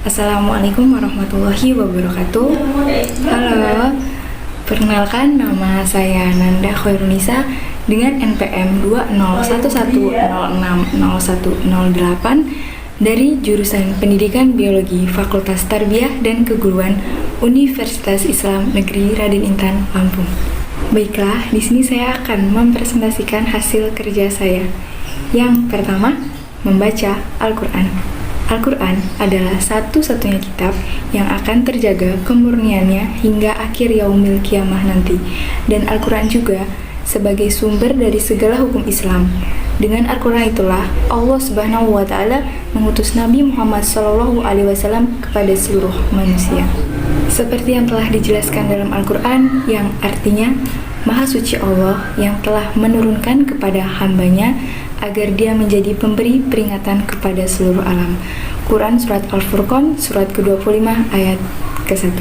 Assalamualaikum warahmatullahi wabarakatuh. Halo, perkenalkan nama saya Nanda Khairunisa dengan NPM 20110600108 dari jurusan Pendidikan Biologi Fakultas Tarbiyah dan Keguruan Universitas Islam Negeri Raden Intan, Lampung. Baiklah, di sini saya akan mempresentasikan hasil kerja saya. Yang pertama, membaca Al-Quran. Al-Quran adalah satu-satunya kitab yang akan terjaga kemurniannya hingga akhir yaumil kiamah nanti. Dan Al-Quran juga sebagai sumber dari segala hukum Islam. Dengan Al-Quran itulah Allah Subhanahu wa Ta'ala mengutus Nabi Muhammad SAW kepada seluruh manusia. Seperti yang telah dijelaskan dalam Al-Quran, yang artinya Maha Suci Allah yang telah menurunkan kepada hambanya agar dia menjadi pemberi peringatan kepada seluruh alam. Quran Surat Al-Furqan, Surat ke-25 ayat ke-1.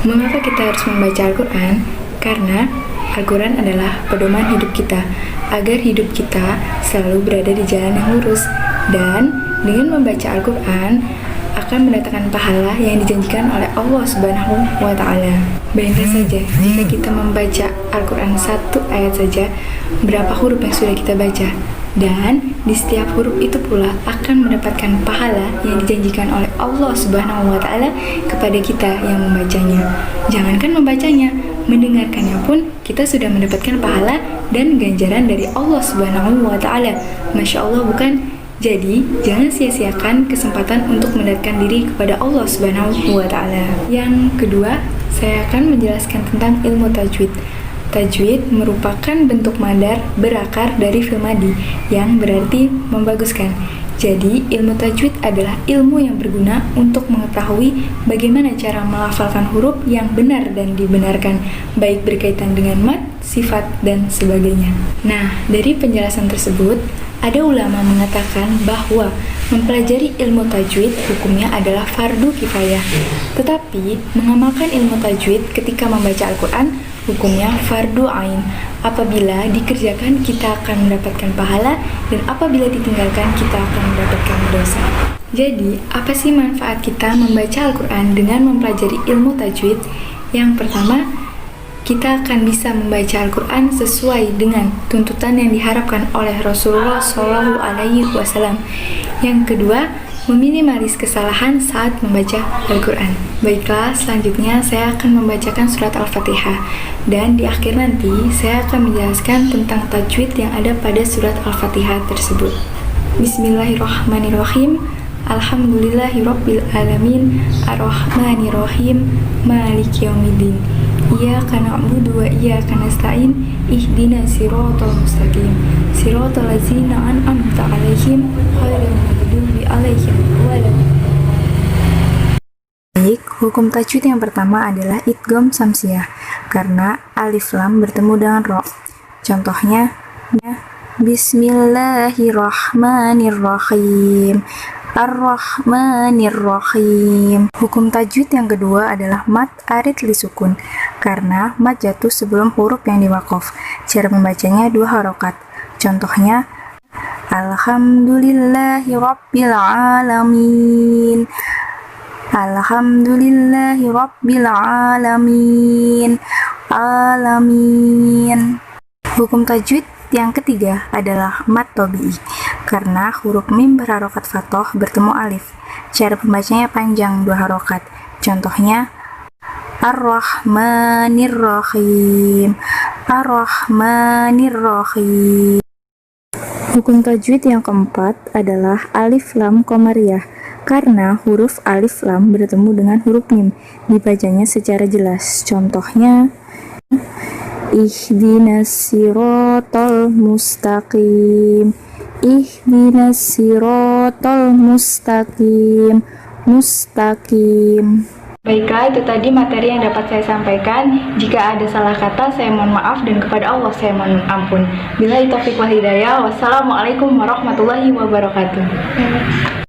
Mengapa kita harus membaca Al-Quran? Karena Al-Quran adalah pedoman hidup kita, agar hidup kita selalu berada di jalan yang lurus. Dan dengan membaca Al-Quran akan mendatangkan pahala yang dijanjikan oleh Allah Subhanahu wa Ta'ala. Bayangkan saja, jika kita membaca Al-Quran satu ayat saja, berapa huruf yang sudah kita baca? Dan di setiap huruf itu pula akan mendapatkan pahala yang dijanjikan oleh Allah Subhanahu wa Ta'ala kepada kita yang membacanya. Jangankan membacanya, mendengarkannya pun kita sudah mendapatkan pahala dan ganjaran dari Allah Subhanahu wa Ta'ala. Masya Allah, bukan? Jadi, jangan sia-siakan kesempatan untuk mendekatkan diri kepada Allah Subhanahu wa Ta'ala. Yang kedua, saya akan menjelaskan tentang ilmu tajwid. Tajwid merupakan bentuk madar berakar dari fi'il madi yang berarti membaguskan. Jadi, ilmu tajwid adalah ilmu yang berguna untuk mengetahui bagaimana cara melafalkan huruf yang benar dan dibenarkan, baik berkaitan dengan mad, sifat, dan sebagainya. Nah, dari penjelasan tersebut, ada ulama mengatakan bahwa mempelajari ilmu tajwid hukumnya adalah fardu kifayah. Tetapi, mengamalkan ilmu tajwid ketika membaca Al-Quran hukumnya fardu ain. Apabila dikerjakan kita akan mendapatkan pahala, dan apabila ditinggalkan kita akan mendapatkan dosa. Jadi, apa sih manfaat kita membaca Al-Quran dengan mempelajari ilmu tajwid? Yang pertama, kita akan bisa membaca Al-Quran sesuai dengan tuntutan yang diharapkan oleh Rasulullah SAW. Yang kedua, meminimalis kesalahan saat membaca Al-Quran. Baiklah, selanjutnya saya akan membacakan surat Al-Fatihah. Dan di akhir nanti, saya akan menjelaskan tentang tajwid yang ada pada surat Al-Fatihah tersebut. Bismillahirrahmanirrahim. Alhamdulillahirabbil alamin, arrahmanirrahim, maliki yaumiddin. Iyyaka na'budu wa iyyaka nasta'in, ihdinas siratal mustaqim, siratal ladzina an'amta 'alaihim ghairil maghdubi 'alaihim waladdallin. Baik, hukum tajwid yang pertama adalah idgham samsiah karena alif lam bertemu dengan ro. Contohnya, Bismillahirrahmanirrahim, Ar-Rahmanir-Rahim. Hukum tajwid yang kedua adalah mad arid li sukun karena mad jatuh sebelum huruf yang diwaqaf. Cara membacanya 2 harokat. Contohnya, Alhamdulillahi Rabbil Alamin, Alhamdulillahi Rabbil Alamin, Alamin. Hukum tajwid yang ketiga adalah mad tobi'i karena huruf mim berharokat fathah bertemu alif. Cara pembacanya panjang 2 harokat. Contohnya, Ar-Rahmanir-Rahim, Ar-Rahmanir-Rahim. Hukum tajwid yang keempat adalah alif lam qamariyah karena huruf alif lam bertemu dengan huruf mim. Dibacanya secara jelas. Contohnya, Ihdinas siratal mustaqim, Ihdinas siratal mustaqim, mustaqim. Baiklah, itu tadi materi yang dapat saya sampaikan. Jika ada salah kata, saya mohon maaf, dan kepada Allah saya mohon ampun. Billahi taufiq wal hidayah. Wassalamualaikum warahmatullahi wabarakatuh.